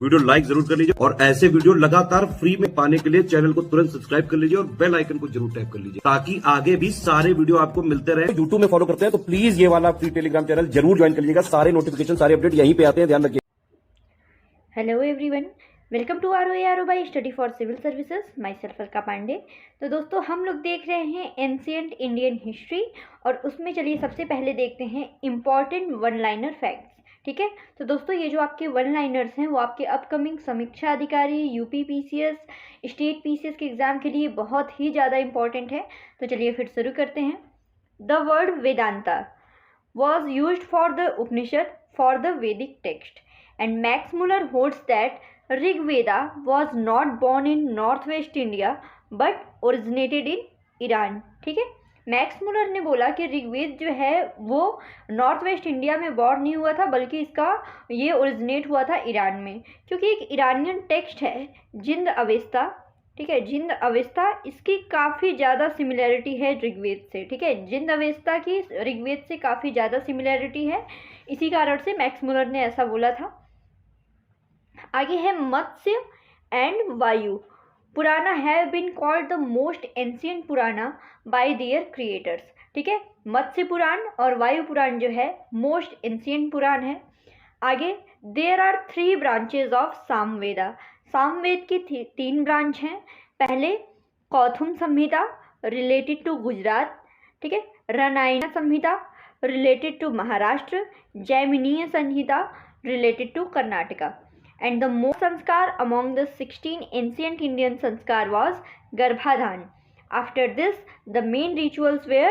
Video like जरूर कर लीजिए और ऐसे वीडियो लगातार फ्री में पाने के लिए चैनल को तुरंत सब्सक्राइब कर लीजिए और बेल आइकन को जरूर टैप कर लीजिए ताकि आगे भी सारे वीडियो आपको मिलते रहे। यूट्यूब में फॉलो करते हैं तो प्लीज ये वाला फ्री टेलीग्राम चैनल जरूर ज्वाइन कर लीजिएगा। सारे नोटिफिकेशन सारे अपडेट यहीं पे आते हैं, ध्यान रखिए। Hello everyone, welcome to ROA by study for civil services, myself Alka Pandey. तो दोस्तों, हम लोग देख रहे हैं एंशिएंट इंडियन हिस्ट्री और उसमें चलिए सबसे पहले देखते हैं इम्पॉर्टेंट वन लाइनर फैक्ट्स। ठीक है, तो दोस्तों ये जो आपके वन लाइनर्स हैं वो आपके अपकमिंग समीक्षा अधिकारी, यूपी PCS, स्टेट PCS के एग्ज़ाम के लिए बहुत ही ज़्यादा इंपॉर्टेंट है। तो चलिए फिर शुरू करते हैं। The word Vedanta was used for the Upanishad for the वैदिक text and Max Muller holds that Rig Veda was not born in Northwest India but originated in Iran। ठीक है, मैक्स मुलर ने बोला कि ऋग्वेद जो है वो नॉर्थ वेस्ट इंडिया में बॉर्न नहीं हुआ था बल्कि इसका ये ओरिजिनेट हुआ था ईरान में, क्योंकि एक ईरानियन टेक्स्ट है जिंद अवेस्ता। ठीक है, जिंद अवेस्ता इसकी काफ़ी ज़्यादा सिमिलैरिटी है ऋग्वेद से। ठीक है, जिंद अवेस्ता की ऋग्वेद से काफ़ी ज़्यादा सिमिलैरिटी है, इसी कारण से मैक्स मुलर ने ऐसा बोला था। आगे है मत्स्य and Vayu Purana have been called the most ancient Purana by their creators. ठीक है, मत्स्य पुराण और वायु पुराण जो है मोस्ट एंशिएंट पुराण है। आगे there are 3 branches of Samaveda. Samaved की 3 ब्रांच हैं। पहले कौथुम संहिता रिलेटेड टू गुजरात। ठीक है, Ranayana Samhita related to Maharashtra, Jaiminiya Samhita related to Karnataka. And the most sanskar among the 16 ancient Indian sanskar was Garbhadhan. After this, the main rituals were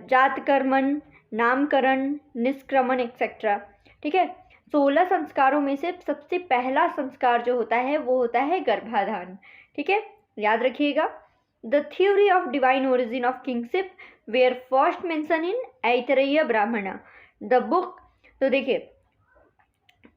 Jatkarman, Namkaran, Niskraman, etc. ठीक है, 16 संस्कारों में से सबसे पहला संस्कार जो होता है वो होता है गर्भाधान। ठीक है, याद रखिएगा। The theory of divine origin of kingship were first mentioned in Aitareya ब्राह्मणा। The book, तो देखिए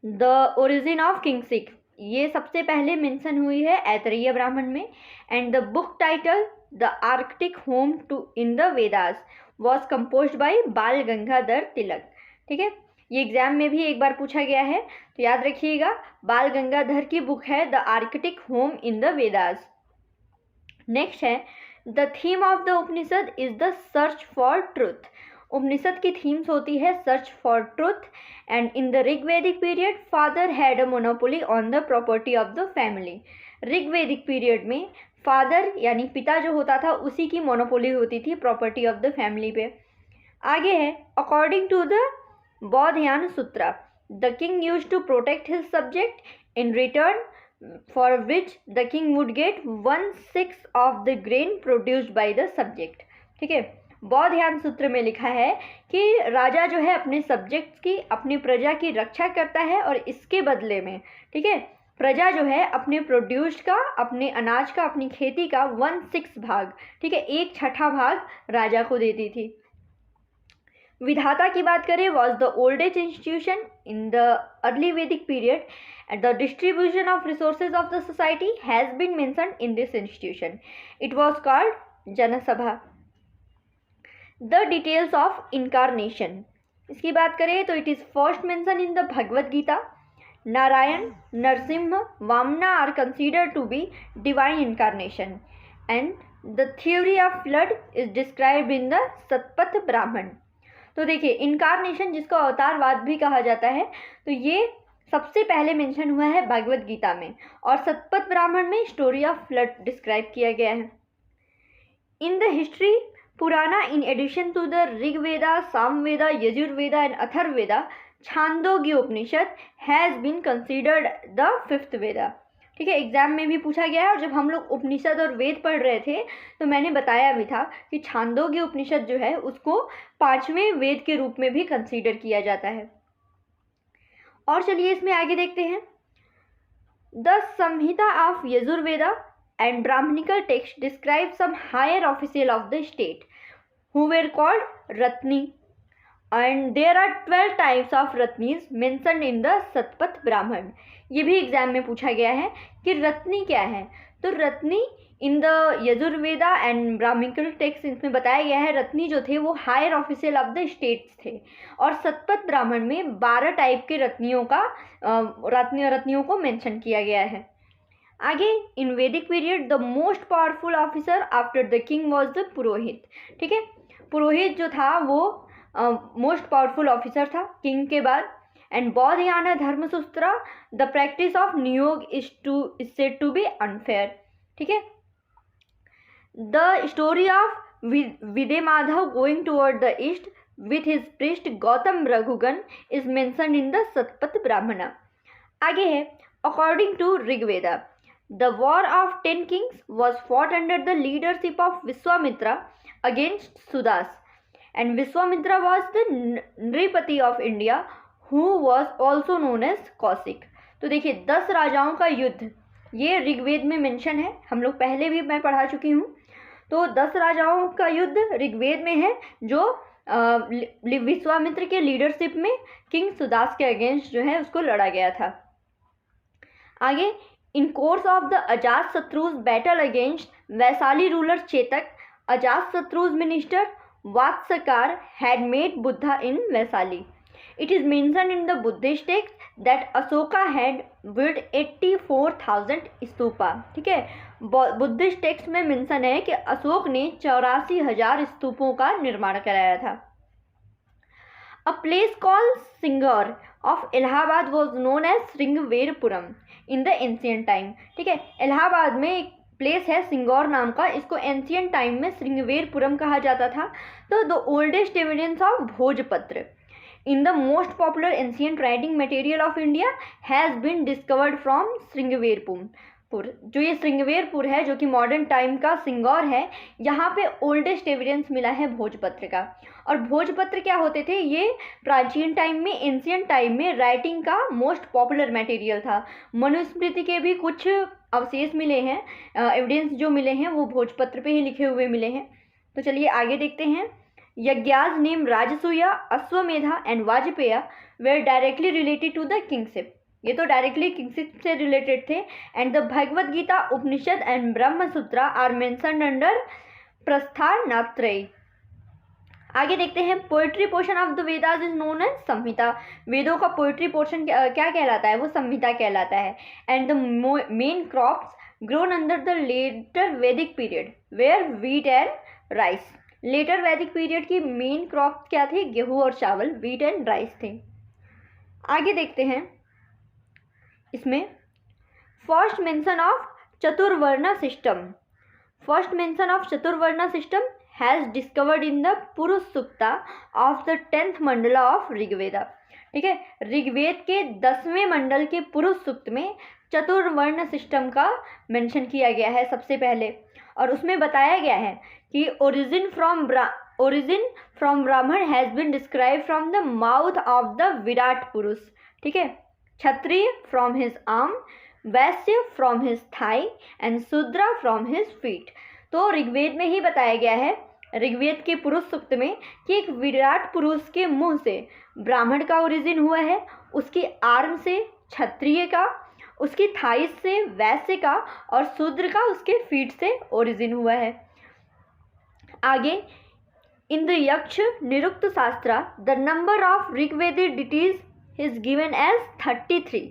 द ओरिजिन ऑफ किंगशिप ये सबसे पहले मेंशन हुई है ऐतरेय ब्राह्मण में। And the book title the Arctic home to in the Vedas was composed by Bal Gangadhar तिलक। ठीक है, ये एग्जाम में भी एक बार पूछा गया है, तो याद रखिएगा बाल गंगाधर की बुक है the Arctic home in the Vedas. Next है the theme of the Upanishad is the search for truth. Upanishad की थीम्स होती है search for truth. And in the Rigvedic period father had a monopoly on the property of the family. Rigvedic period में father यानी पिता जो होता था उसी की मोनोपोली होती थी प्रॉपर्टी ऑफ द फैमिली पे। आगे है according to the Baudhayan sutra the king used to protect his subject in return for which the king would get 1/6 of the grain produced by the subject. ठीक है, बौद्धयान सूत्र में लिखा है कि राजा जो है अपने सब्जेक्ट्स की, अपनी प्रजा की रक्षा करता है और इसके बदले में, ठीक है, प्रजा जो है अपने प्रोड्यूस्ड का, अपने अनाज का, अपनी खेती का 1/6 भाग, ठीक है, 1/6 भाग राजा को देती थी। विधाता की बात करें was the oldest institution in the early वैदिक period and the distribution of resources of the society has been mentioned in this institution. It was called Janasabha. The details of incarnation, इसकी बात करें तो it is first mentioned in the Bhagavad Gita. Narayan, Narsimha, Vamna are considered to be divine incarnation and the theory of flood is described in the Satpat Brahman. तो देखिए incarnation जिसको अवतारवाद भी कहा जाता है, तो ये सबसे पहले मेंशन हुआ है भगवद गीता में और सतपथ ब्राह्मण में स्टोरी ऑफ फ्लड डिस्क्राइब किया गया है। इन the history Purana in addition to the Rigveda, Samaveda, Yajurveda and Atharvaveda, Chandogya Upanishad has been considered the 5th Veda. ठीक है, एग्जाम में भी पूछा गया है और जब हम लोग उपनिषद और वेद पढ़ रहे थे तो मैंने बताया भी था कि छांदोग्य उपनिषद जो है उसको 5वें वेद के रूप में भी कंसिडर किया जाता है। और चलिए इसमें आगे देखते हैं। The Samhita of Yajurveda and Brahminical text describe some higher official of the state who were called ratni and there are 12 types of ratnis mentioned in the Satapatha Brahman. ये भी एग्जाम में पूछा गया है कि रत्नी क्या है। तो Ratni in the Yajurveda and Brahminical text इसमें बताया गया है, रत्नी जो थे वो higher official of the states थे। और शतपथ ब्राह्मण में 12 टाइप के रत्नियों को मेंशन किया गया है। आगे, in Vedic period the most powerful officer after the king was the purohit. ठीक है, पुरोहित जो था वो मोस्ट पावरफुल ऑफिसर था किंग के बाद। And Baudhayana Dharmasutra the practice of niyoga is said to be unfair. ठीक है, the story of Vide Madhav going toward the east with his priest Gautam Raghugan is mentioned in the Satpat Brahmana. आगे है, according to Rigveda, the war of 10 kings was fought under the leadership of Vishwamitra against Sudas, and Vishwamitra was the Nripati of India, who was also known as Kaushik. तो देखिए 10 राजाओं का युद्ध ये ऋग्वेद में mention है, हम लोग पहले भी मैं पढ़ा चुकी हूँ। तो 10 राजाओं का युद्ध ऋग्वेद में है जो विश्वामित्र के लीडरशिप में किंग सुदास के अगेंस्ट जो है उसको लड़ा गया था। आगे, इन course of the Ajatashatru's battle against Vaishali ruler Chetak, Ajatashatru's minister Vatsakar had made Buddha in Vaishali. It is mentioned in the Buddhist text that Ashoka had build 84,000 stupa. ठीक है, बुद्धिस्ट टेक्स्ट में मेंशन है कि अशोक ने 84,000 स्तूपों का निर्माण कराया था। A place called Singaur of Allahabad was known as Shringaverapuram in the ancient time. ठीक है, इलाहाबाद में एक प्लेस है सिंगौर नाम का, इसको एंशियंट टाइम में श्रृंगवेरपुरम कहा जाता था। तो द ओल्डेस्ट एविडेंस ऑफ भोजपत्र in the most popular ancient writing material of India has been discovered from Shringverpur. जो ये श्रृंगवेरपुर है जो कि मॉडर्न टाइम का सिंगौर है, यहाँ पे ओल्डेस्ट एविडेंस मिला है भोजपत्र का। और भोजपत्र क्या होते थे, ये प्राचीन टाइम में एंशियंट टाइम में राइटिंग का मोस्ट पॉपुलर मटेरियल था। मनुस्मृति के भी कुछ अवशेष मिले हैं, एविडेंस जो मिले हैं वो भोजपत्र पे ही लिखे हुए मिले हैं। तो चलिए आगे देखते हैं। Yajnas name Rajasuya, Ashvamedha and Vajapeya were directly related to the kingship. ये तो डायरेक्टली किंगशिप से रिलेटेड थे। And the Bhagavad Gita, Upanishad and Brahmasutra are mentioned under Prasthanatrayi. आगे देखते हैं, poetry portion of the Vedas is known as Samhita. वेदों का पोएट्री पोर्शन क्या कहलाता है, वो संहिता कहलाता है। And the main crops grown under the later Vedic period were wheat and rice. Later Vedic period की मेन क्रॉप क्या थे, गेहूं और चावल, व्हीट एंड राइस थे। आगे देखते हैं, इसमें first mention of Chaturvarna system. First mention of Chaturvarna system has discovered in the Purusha Sukta of the 10th mandala of Rigveda. ठीक है, ऋग्वेद के 10वें मंडल के पुरुष सूक्त में चतुर्वर्ण सिस्टम का मेंशन किया गया है सबसे पहले। और उसमें बताया गया है कि origin from Brahman has been describe from the mouth of the Virat Purush. ठीक है, Kshatriya from his arm, Vaishya from his thigh and Shudra from his feet. तो ऋग्वेद में ही बताया गया है, ऋग्वेद के पुरुष सूक्त में, कि एक विराट पुरुष के मुंह से ब्राह्मण का ओरिजिन हुआ है, उसकी आर्म से क्षत्रिय का, उसकी थाइस से वैश्य का और शूद्र का उसके फीट से ओरिजिन हुआ है। आगे, in the Yaksha Nirukta Shastra the number of Rigvedic deities is given as 33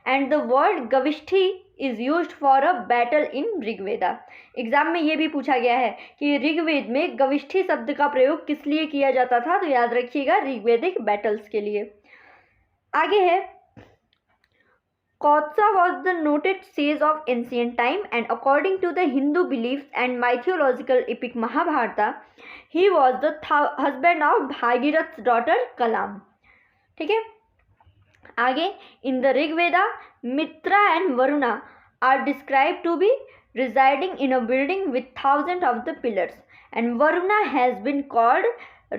and the word gavishti is used for a battle in Rigveda. Exam में ये भी पूछा गया है कि ऋग्वेद में गविष्ठी शब्द का प्रयोग किस लिए किया जाता था, तो याद रखिएगा ऋग्वेदिक बैटल्स के लिए। आगे है, Kotsa was the noted sage of ancient time, and according to the Hindu beliefs and mythological epic Mahabharata, he was the husband of Bhagirath's daughter Kalam. ठीक है, आगे, in the Rig Veda, Mitra and Varuna are described to be residing in a building with thousands of the pillars, and Varuna has been called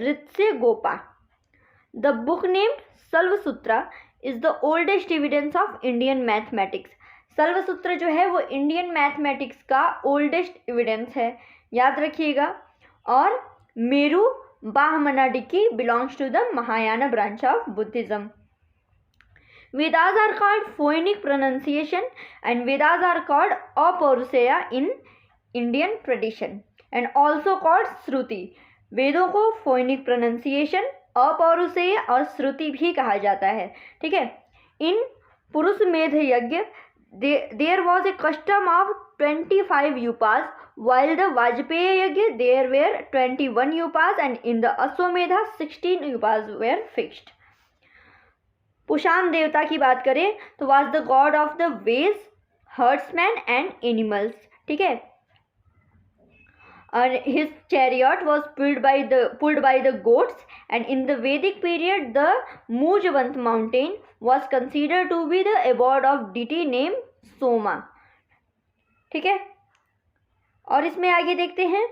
Ritsya Gopa. The book named Salvasutra is the oldest evidence of Indian mathematics. सल्वसूत्र जो है वो Indian mathematics का oldest evidence है, याद रखिएगा। और Meru Bahmanadiki belongs to the Mahayana branch of Buddhism. Vedas are called phonic pronunciation and Vedas are called apaurusheya in Indian tradition and also called shruti. वेदों को phonic pronunciation, अपौरुषेय और श्रुति भी कहा जाता है, ठीक है। इन पुरुष मेध यज्ञ there was a custom of 25 upas, while the Vajpaya yajna there were 21 upas and in the Ashwamedha 16 upas were fixed। पुषाण देवता की बात करें तो was the god of the ways, herdsmen and animals, ठीक है। और his chariot was pulled by the goats and in the Vedic period the Mujavant mountain was considered to be the abode of deity named Soma, ठीक है। और इसमें आगे देखते हैं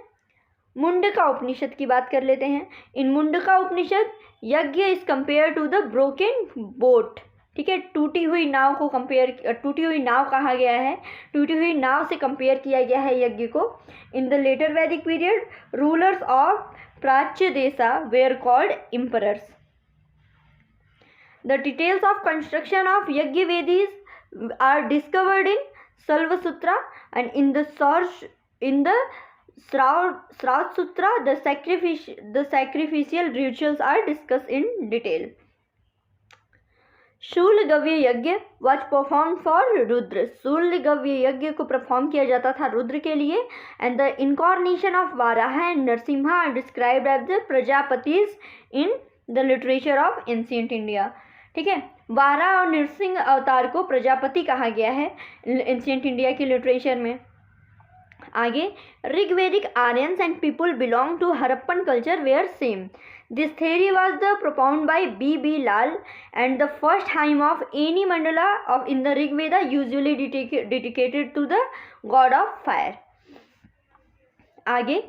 मुंडका उपनिषद की बात कर लेते हैं। इन Mundaka Upanishad yajna is compare to the broken boat, ठीक है। टूटी हुई नाव कहा गया है, टूटी हुई नाव से कंपेयर किया गया है यज्ञ को। In the later Vedic period rulers of Prachya Desha were called emperors. The details of construction of yajna vedis are discovered in Salva-sutra and in the Shraud Sutra the sacrificial rituals are discussed in detail। शूलगव्य यज्ञ was performed for Rudra. शूलगव्य यज्ञ को perform किया जाता था रुद्र के लिए। and the incarnation of Varaha and Narsimha are described as the Prajapatis in the literature of ancient India, ठीक है। वारा और नरसिंह अवतार को प्रजापति कहा गया है एंशिएंट इंडिया की लिटरेचर में। आगे Rigvedic Aryans and people belong to Harappan culture were same. This theory was the propound by B Lal and the first hymn of any mandala of in the Rigveda usually dedicated to the god of fire. आगे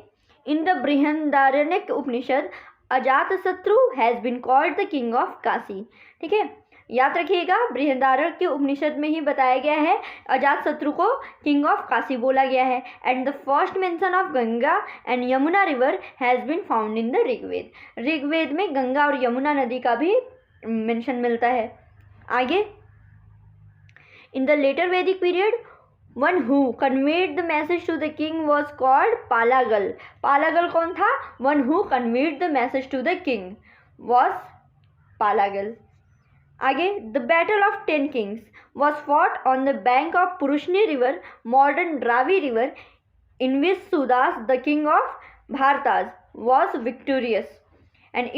in the Brihadaranyaka Upanishad Ajatashatru has been called the king of Kashi, ठीक है। याद रखिएगा बृहदारण्यक के उपनिषद में ही बताया गया है अजातशत्रु को किंग ऑफ काशी बोला गया है। And the first mention of Ganga and Yamuna river has been found in the Rigveda. Rigveda में गंगा और यमुना नदी का भी मेंशन मिलता है। आगे in the later Vedic period one who conveyed the message to the king was called Palagal. Palagal कौन था? One who conveyed the message to the king was Palagal. आगे the battle of 10 kings was fought on the bank of Purushni river, modern Dravi river, in which Sudas the king of Bharatas was victorious and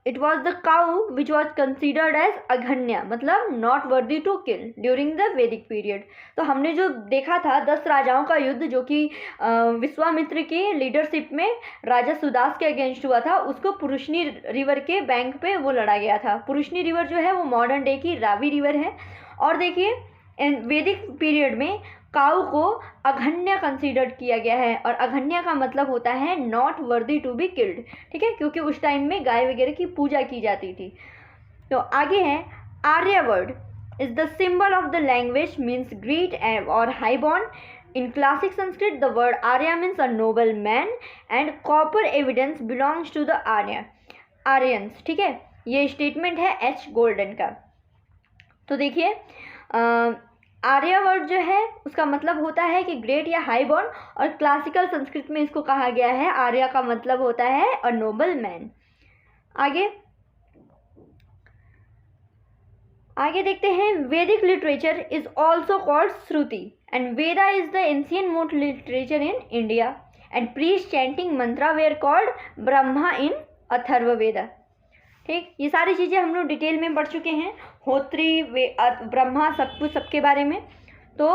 it was the cow which was considered as aghanya, मतलब not worthy to kill during the Vedic period. तो हमने जो देखा था 10 राजाओं का युद्ध जो कि विश्वामित्र की लीडरशिप में राजा सुदास के अगेंस्ट हुआ था, उसको पुरुषनी रिवर के बैंक पे वो लड़ा गया था। पुरुषनी रिवर जो है वो मॉडर्न डे की रावी रिवर है। और देखिए वैदिक पीरियड में काऊ को अघन्य कंसीडर्ड किया गया है और अघन्य का मतलब होता है not worthy to be killed, ठीक है, क्योंकि उस टाइम में गाय वगैरह की पूजा की जाती थी। तो आगे है Arya word is the symbol of the language, means great और high born. In classic Sanskrit the word Arya means a noble man and copper evidence belongs to the Aryans, ठीक है। ये स्टेटमेंट है एच गोल्डन का। तो देखिए आर्य वर्ड जो है उसका मतलब होता है कि ग्रेट या हाई बॉर्न, और क्लासिकल संस्कृत में इसको कहा गया है आर्य का मतलब होता है अ नोबल मैन। आगे देखते हैं Vedic literature is also called Shruti and Veda is the ancient most literature in India and priest chanting mantra were called Brahma in Atharvaveda, ठीक। ये सारी चीज़ें हम लोग डिटेल में पढ़ चुके हैं, होत्री ब्रह्मा सब कुछ सबके बारे में। तो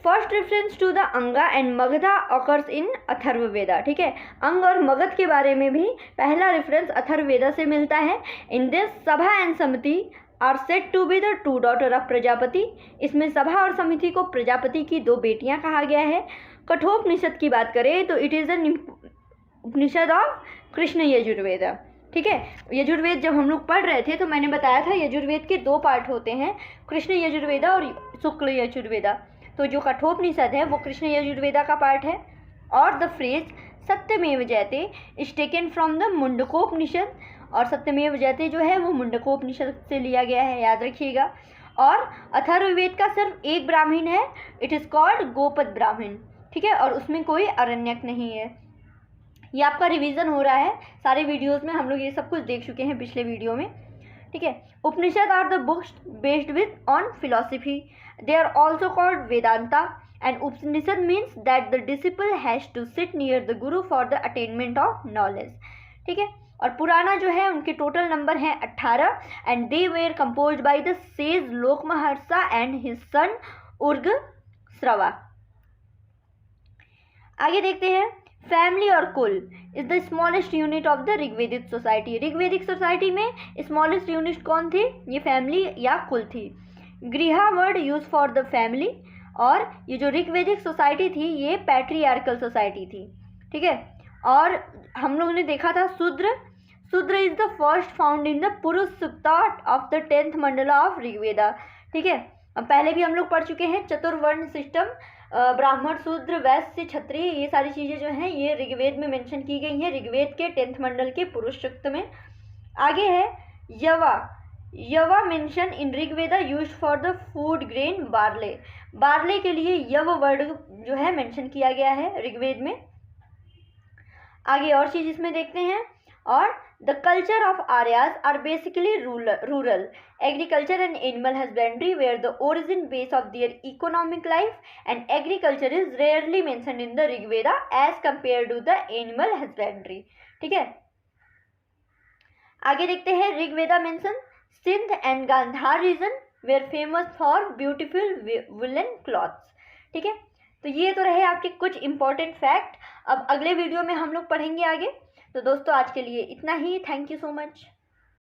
फर्स्ट रेफरेंस टू द अंगा and Magadha occurs in Atharvaveda, ठीक है। अंग और मगध के बारे में भी पहला रेफरेंस अथर्ववेदा से मिलता है। In this sabha and samiti are said to be the two daughter of Prajapati. इसमें सभा और समिति को प्रजापति की 2 बेटियां कहा गया है। कठोपनिषद की बात करें तो it is an Upanishad of Krishna Yajurveda, ठीक है। यजुर्वेद जब हम लोग पढ़ रहे थे तो मैंने बताया था यजुर्वेद के 2 पार्ट होते हैं, कृष्ण यजुर्वेदा और शुक्ल यजुर्वेदा। तो जो कठोपनिषद है वो कृष्ण यजुर्वेदा का पार्ट है। और द फ्रेज सत्यमेव जयते is taken from the Mundakopanishad, और सत्यमेव जयते जो है वो मुंडकोपनिषद से लिया गया है, याद रखिएगा। और अथर्ववेद का सिर्फ एक ब्राह्मण है, इट इज़ कॉल्ड गोपद ब्राह्मण, ठीक है, और उसमें कोई अरण्यक नहीं है। ये आपका रिवीजन हो रहा है, सारे वीडियोस में हम लोग ये सब कुछ देख चुके हैं पिछले वीडियो में, ठीक है। Upanishad are the books based with on philosophy, they are also called Vedanta, and Upanishad means that the disciple has to sit near the guru for the attainment of knowledge, ठीक है। और पुराना जो है उनके टोटल नंबर हैं 18, and they were composed by the sage Lomaharsha and his son Ugrashrava. आगे देखते हैं, फैमिली और kul is the smallest unit of the Rigvedic society. Rigvedic society में स्मॉलेस्ट यूनिट कौन थी? ये फैमिली या कुल थी। Griha word use for the family, और ये जो ऋग्वेदिक सोसाइटी थी ये पैट्रियार्कल सोसाइटी थी, ठीक है। और हम लोगों ने देखा था Shudra is the first found in the Purusha Sukta of the 10th mandala of Rigveda, ठीक है। पहले भी हम लोग पढ़ चुके हैं चतुर्वर्ण सिस्टम, ब्राह्मण, शूद्र, वैश्य, क्षत्रिय, ये सारी चीज़ें जो हैं ये ऋग्वेद में मेंशन की गई हैं, ऋग्वेद के 10th मंडल के पुरुष सूक्त में। आगे है यवा mention in Rigveda used for the food grain barley के लिए यव वर्ड जो है मेंशन किया गया है ऋग्वेद में। आगे और चीज़ इसमें देखते हैं, और the culture of Aryas are basically rural agriculture and animal husbandry were the origin base of their economic life, and agriculture is rarely mentioned in the Rigveda as compare to the animal husbandry, ठीक है। आगे देखते हैं, Rigveda mention Sindh and Gandhara region were famous for beautiful woollen clothes, ठीक है। तो ये तो रहे आपके कुछ इंपॉर्टेंट फैक्ट। अब अगले वीडियो में हम लोग पढ़ेंगे आगे। तो दोस्तों आज के लिए इतना ही, थैंक यू सो मच।